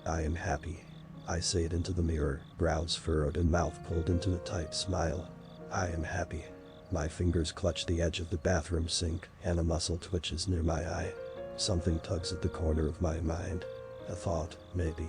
I am happy. I say it into the mirror, brows furrowed and mouth pulled into a tight smile. I am happy. My fingers clutch the edge of the bathroom sink and a muscle twitches near my eye. Something tugs at the corner of my mind. A thought, maybe.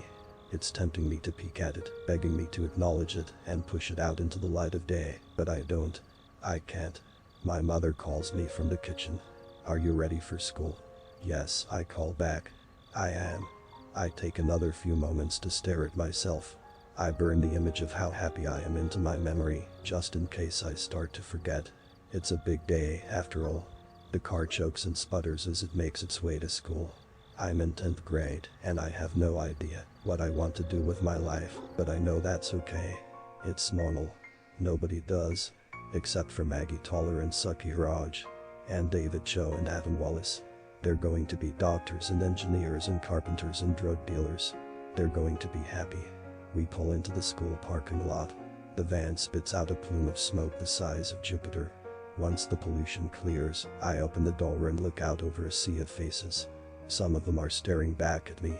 It's tempting me to peek at it, begging me to acknowledge it and push it out into the light of day, but I don't. I can't. My mother calls me from the kitchen. Are you ready for school? Yes, I call back. I am. I take another few moments to stare at myself. I burn the image of how happy I am into my memory, just in case I start to forget. It's a big day, after all. The car chokes and sputters as it makes its way to school. I'm in 10th grade, and I have no idea what I want to do with my life, but I know that's okay. It's normal. Nobody does. Except for Maggie Toller and Suki Raj. And David Cho and Adam Wallace. They're going to be doctors and engineers and carpenters and drug dealers. They're going to be happy. We pull into the school parking lot. The van spits out a plume of smoke the size of Jupiter. Once the pollution clears, I open the door and look out over a sea of faces. Some of them are staring back at me.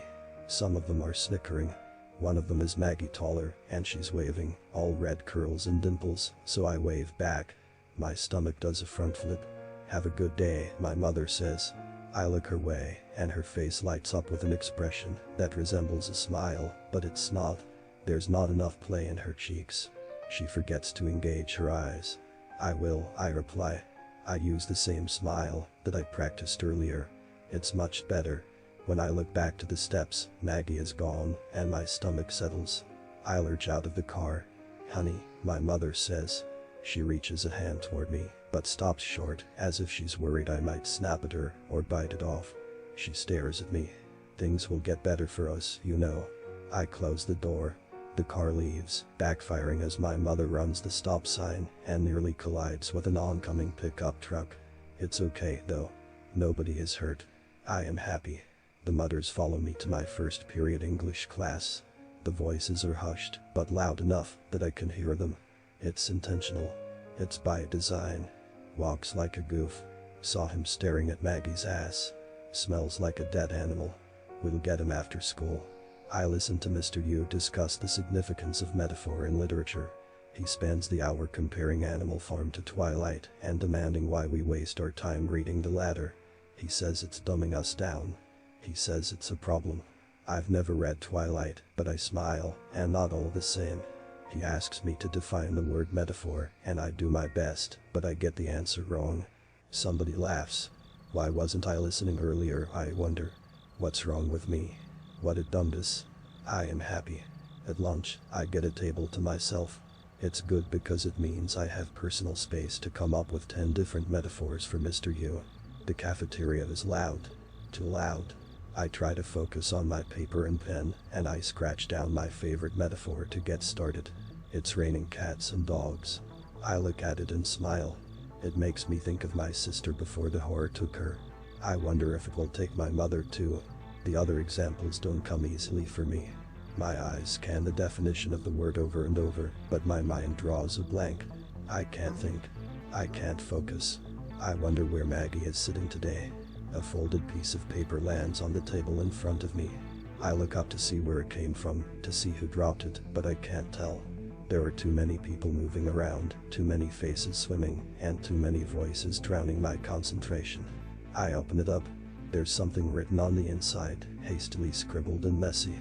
Some of them are snickering. One of them is Maggie Toller, and she's waving, all red curls and dimples, so I wave back. My stomach does a front flip. Have a good day, my mother says. I look her way, and her face lights up with an expression that resembles a smile, but it's not. There's not enough play in her cheeks. She forgets to engage her eyes. I will, I reply. I use the same smile that I practiced earlier. It's much better. When I look back to the steps, Maggie is gone, and my stomach settles. I lurch out of the car. Honey, my mother says. She reaches a hand toward me, but stops short, as if she's worried I might snap at her or bite it off. She stares at me. Things will get better for us, you know. I close the door. The car leaves, backfiring as my mother runs the stop sign and nearly collides with an oncoming pickup truck. It's okay, though. Nobody is hurt. I am happy. The mutters follow me to my first period English class. The voices are hushed, but loud enough that I can hear them. It's intentional. It's by design. Walks like a goof. Saw him staring at Maggie's ass. Smells like a dead animal. We'll get him after school. I listen to Mr. Yu discuss the significance of metaphor in literature. He spends the hour comparing Animal Farm to Twilight and demanding why we waste our time reading the latter. He says it's dumbing us down. He says it's a problem. I've never read Twilight, but I smile, and not all the same. He asks me to define the word metaphor, and I do my best, but I get the answer wrong. Somebody laughs. Why wasn't I listening earlier, I wonder? What's wrong with me? What a dumbness. I am happy. At lunch, I get a table to myself. It's good because it means I have personal space to come up with 10 different metaphors for Mr. Yu. The cafeteria is loud. Too loud. I try to focus on my paper and pen, and I scratch down my favorite metaphor to get started. It's raining cats and dogs. I look at it and smile. It makes me think of my sister before the horror took her. I wonder if it will take my mother too. The other examples don't come easily for me. My eyes scan the definition of the word over and over, but my mind draws a blank. I can't think. I can't focus. I wonder where Maggie is sitting today. A folded piece of paper lands on the table in front of me. I look up to see where it came from, to see who dropped it, but I can't tell. There are too many people moving around, too many faces swimming, and too many voices drowning my concentration. I open it up. There's something written on the inside, hastily scribbled and messy.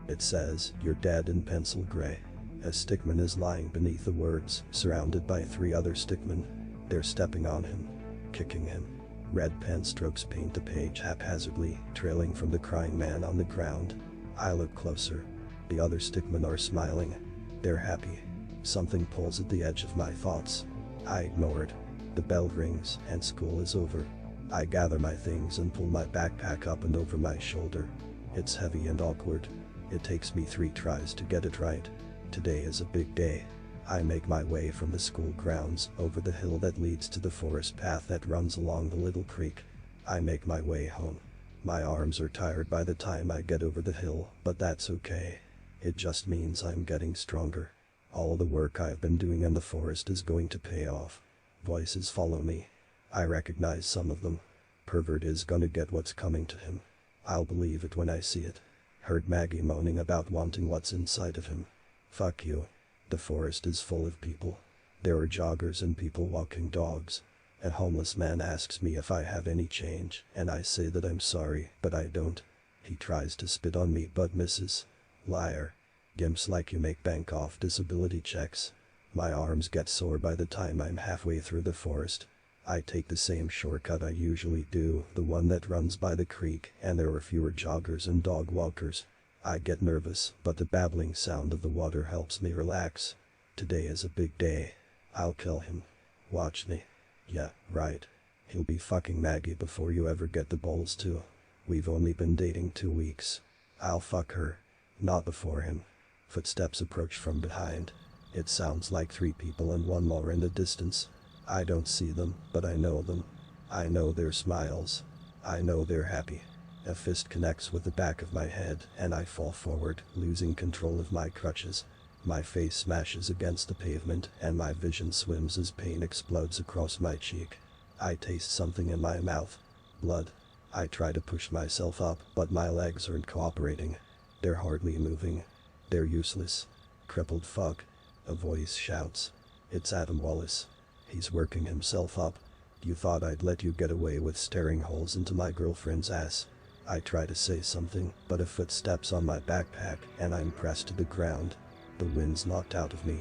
It says, "You're dead," in pencil gray. A stickman is lying beneath the words, surrounded by 3 other stickmen. They're stepping on him, kicking him. Red pen strokes paint the page haphazardly, trailing from the crying man on the ground. I look closer. The other stickmen are smiling. They're happy. Something pulls at the edge of my thoughts. I ignore it. The bell rings, and school is over. I gather my things and pull my backpack up and over my shoulder. It's heavy and awkward. It takes me 3 tries to get it right. Today is a big day. I make my way from the school grounds over the hill that leads to the forest path that runs along the little creek. I make my way home. My arms are tired by the time I get over the hill, but that's okay. It just means I'm getting stronger. All the work I've been doing in the forest is going to pay off. Voices follow me. I recognize some of them. Pervert is gonna get what's coming to him. I'll believe it when I see it. Heard Maggie moaning about wanting what's inside of him. Fuck you. The forest is full of people. There are joggers and people walking dogs. A homeless man asks me if I have any change, and I say that I'm sorry, but I don't. He tries to spit on me but misses. Liar. Gimps like you make bank off disability checks. My arms get sore by the time I'm halfway through the forest. I take the same shortcut I usually do, the one that runs by the creek, and there are fewer joggers and dog walkers. I get nervous, but the babbling sound of the water helps me relax. Today is a big day. I'll kill him. Watch me. Yeah, right. He'll be fucking Maggie before you ever get the balls to. We've only been dating 2 weeks. I'll fuck her. Not before him. Footsteps approach from behind. It sounds like 3 people and 1 more in the distance. I don't see them, but I know them. I know their smiles. I know they're happy. A fist connects with the back of my head, and I fall forward, losing control of my crutches. My face smashes against the pavement, and my vision swims as pain explodes across my cheek. I taste something in my mouth. Blood. I try to push myself up, but my legs aren't cooperating. They're hardly moving. They're useless. Crippled fuck. A voice shouts. It's Adam Wallace. He's working himself up. You thought I'd let you get away with staring holes into my girlfriend's ass. I try to say something, but a foot steps on my backpack, and I'm pressed to the ground. The wind's knocked out of me.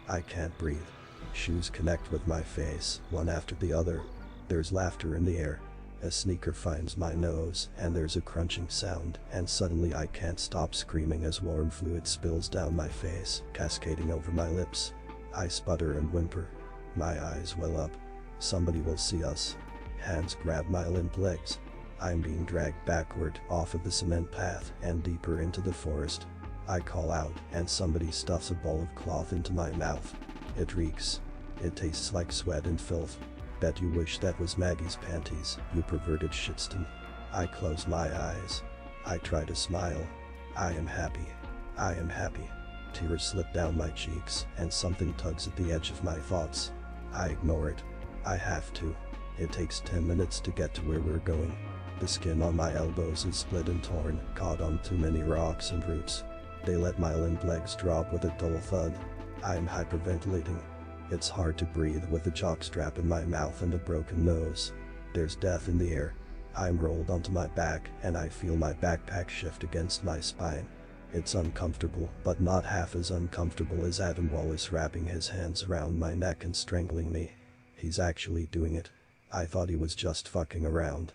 I can't breathe. Shoes connect with my face, one after the other. There's laughter in the air. A sneaker finds my nose, and there's a crunching sound, and suddenly I can't stop screaming as warm fluid spills down my face, cascading over my lips. I sputter and whimper. My eyes well up. Somebody will see us. Hands grab my limp legs. I'm being dragged backward off of the cement path and deeper into the forest. I call out, and somebody stuffs a ball of cloth into my mouth. It reeks. It tastes like sweat and filth. Bet you wish that was Maggie's panties, you perverted shitston. I close my eyes. I try to smile. I am happy. I am happy. Tears slip down my cheeks, and something tugs at the edge of my thoughts. I ignore it. I have to. It takes 10 minutes to get to where we're going. The skin on my elbows is split and torn, caught on too many rocks and roots. They let my limp legs drop with a dull thud. I'm hyperventilating. It's hard to breathe with a jockstrap in my mouth and a broken nose. There's death in the air. I'm rolled onto my back, and I feel my backpack shift against my spine. It's uncomfortable, but not half as uncomfortable as Adam Wallace wrapping his hands around my neck and strangling me. He's actually doing it. I thought he was just fucking around.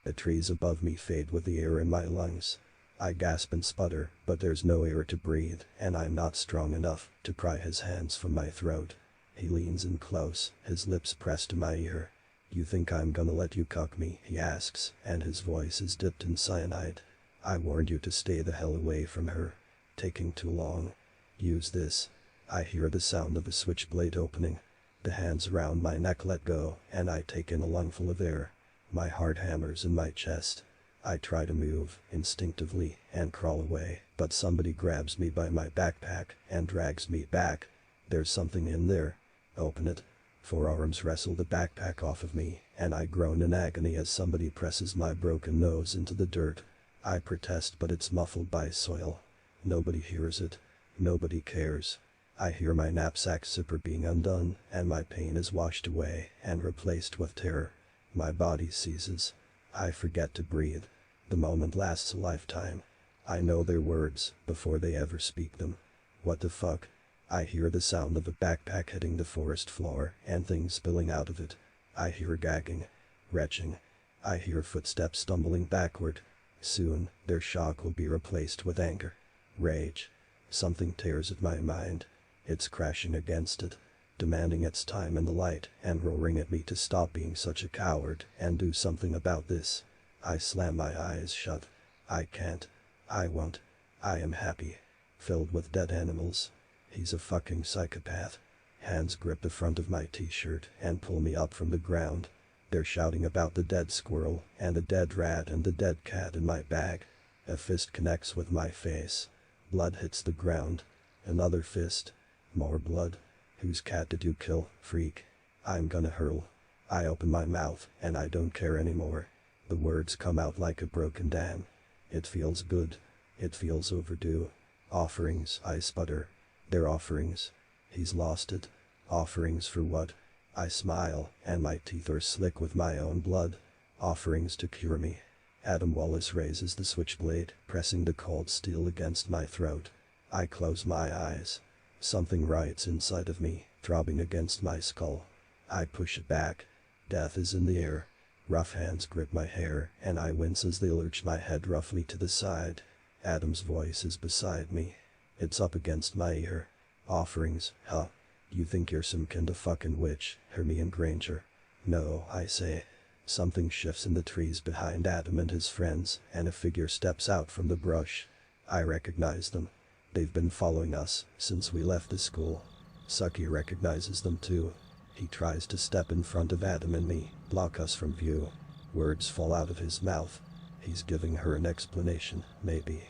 The trees above me fade with the air in my lungs. I gasp and sputter, but there's no air to breathe, and I'm not strong enough to pry his hands from my throat. He leans in close, his lips pressed to my ear. You think I'm gonna let you cuck me, he asks, and his voice is dipped in cyanide. I warned you to stay the hell away from her. Taking too long. Use this. I hear the sound of a switchblade opening. The hands around my neck let go, and I take in a lungful of air. My heart hammers in my chest. I try to move, instinctively, and crawl away, but somebody grabs me by my backpack and drags me back. There's something in there. Open it. Forearms wrestle the backpack off of me, and I groan in agony as somebody presses my broken nose into the dirt. I protest, but it's muffled by soil. Nobody hears it. Nobody cares. I hear my knapsack zipper being undone, and my pain is washed away and replaced with terror. My body seizes. I forget to breathe. The moment lasts a lifetime. I know their words before they ever speak them. What the fuck? I hear the sound of a backpack hitting the forest floor and things spilling out of it. I hear gagging, retching. I hear footsteps stumbling backward. Soon, their shock will be replaced with anger. Rage. Something tears at my mind. It's crashing against it, demanding its time in the light and roaring at me to stop being such a coward and do something about this. I slam my eyes shut. I can't. I won't. I am happy. Filled with dead animals. He's a fucking psychopath. Hands grip the front of my t-shirt and pull me up from the ground. They're shouting about the dead squirrel and the dead rat and the dead cat in my bag. A fist connects with my face. Blood hits the ground. Another fist. More blood. Whose cat did you kill, freak? I'm gonna hurl. I open my mouth, and I don't care anymore. The words come out like a broken dam. It feels good. It feels overdue. Offerings, I sputter. They're offerings. He's lost it. Offerings for what? I smile, and my teeth are slick with my own blood. Offerings to cure me. Adam Wallace raises the switchblade, pressing the cold steel against my throat. I close my eyes. Something writes inside of me, throbbing against my skull. I push it back. Death is in the air. Rough hands grip my hair, and I wince as they lurch my head roughly to the side. Adam's voice is beside me. It's up against my ear. Offerings, huh? You think you're some kind of fucking witch, Hermione Granger? No, I say. Something shifts in the trees behind Adam and his friends, and a figure steps out from the brush. I recognize them. They've been following us since we left the school. Sucky recognizes them too. He tries to step in front of Adam and me, block us from view. Words fall out of his mouth. He's giving her an explanation, maybe.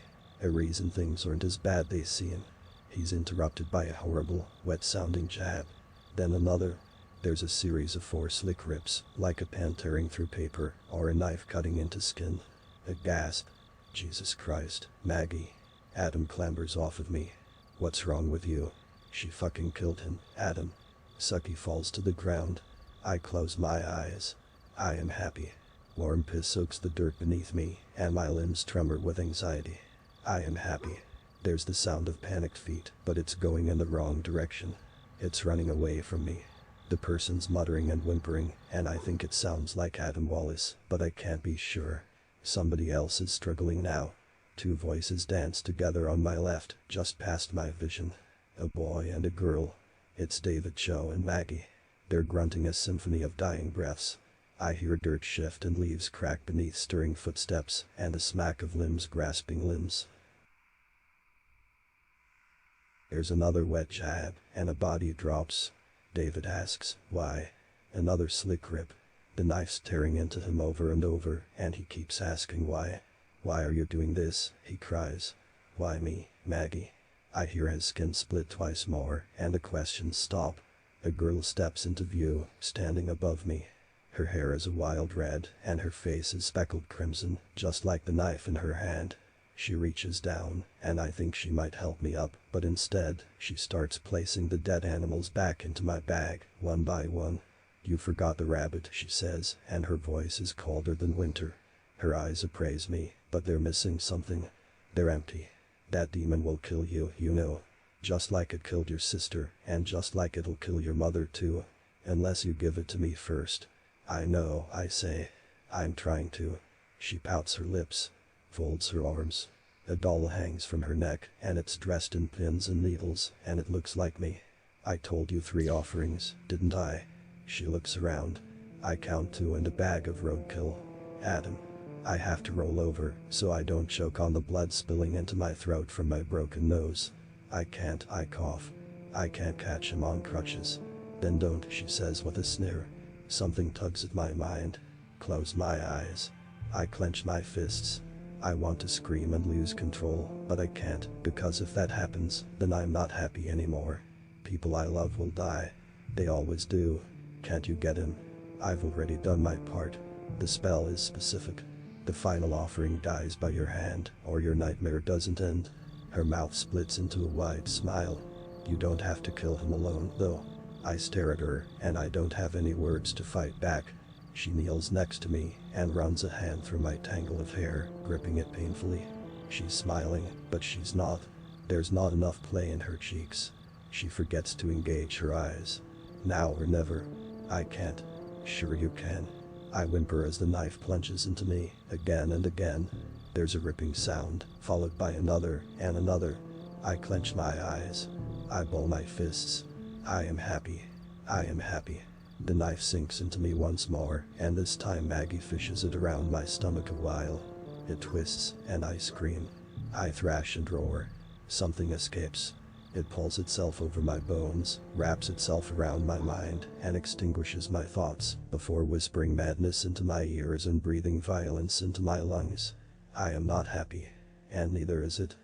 A reason things aren't as bad they seem. He's interrupted by a horrible, wet-sounding jab. Then another. There's a series of 4 slick rips, like a pen tearing through paper, or a knife cutting into skin. A gasp. Jesus Christ, Maggie. Adam clambers off of me. What's wrong with you? She fucking killed him, Adam. Sucky falls to the ground. I close my eyes. I am happy. Warm piss soaks the dirt beneath me, and my limbs tremor with anxiety. I am happy. There's the sound of panicked feet, but it's going in the wrong direction. It's running away from me. The person's muttering and whimpering, and I think it sounds like Adam Wallace, but I can't be sure. Somebody else is struggling now. 2 voices dance together on my left, just past my vision. A boy and a girl. It's David, Joe, and Maggie. They're grunting a symphony of dying breaths. I hear dirt shift and leaves crack beneath stirring footsteps, and a smack of limbs grasping limbs. There's another wet jab, and a body drops. David asks, why? Another slick rip. The knife's tearing into him over and over, and he keeps asking why. Why are you doing this? He cries. Why me, Maggie? I hear his skin split twice more, and the questions stop. A girl steps into view, standing above me. Her hair is a wild red, and her face is speckled crimson, just like the knife in her hand. She reaches down, and I think she might help me up, but instead, she starts placing the dead animals back into my bag, one by one. You forgot the rabbit, she says, and her voice is colder than winter. Her eyes appraise me, but they're missing something. They're empty. That demon will kill you, you know. Just like it killed your sister, and just like it'll kill your mother too. Unless you give it to me first. I know, I say. I'm trying to. She pouts her lips, folds her arms. A doll hangs from her neck, and it's dressed in pins and needles, and it looks like me. I told you 3 offerings, didn't I? She looks around. I count 2 and a bag of roadkill. Adam. I have to roll over, so I don't choke on the blood spilling into my throat from my broken nose. I can't, I cough. I can't catch him on crutches. Then don't, she says with a sneer. Something tugs at my mind. Close my eyes. I clench my fists. I want to scream and lose control, but I can't, because if that happens, then I'm not happy anymore. People I love will die. They always do. Can't you get him? I've already done my part. The spell is specific. The final offering dies by your hand, or your nightmare doesn't end. Her mouth splits into a wide smile. You don't have to kill him alone, though. I stare at her, and I don't have any words to fight back. She kneels next to me, and runs a hand through my tangle of hair, gripping it painfully. She's smiling, but she's not. There's not enough play in her cheeks. She forgets to engage her eyes. Now or never. I can't. Sure you can. I whimper as the knife plunges into me, again and again. There's a ripping sound, followed by another, and another. I clench my eyes. I ball my fists. I am happy. I am happy. The knife sinks into me once more, and this time Maggie fishes it around my stomach a while. It twists, and I scream. I thrash and roar. Something escapes. It pulls itself over my bones, wraps itself around my mind, and extinguishes my thoughts, before whispering madness into my ears and breathing violence into my lungs. I am not happy. And neither is it.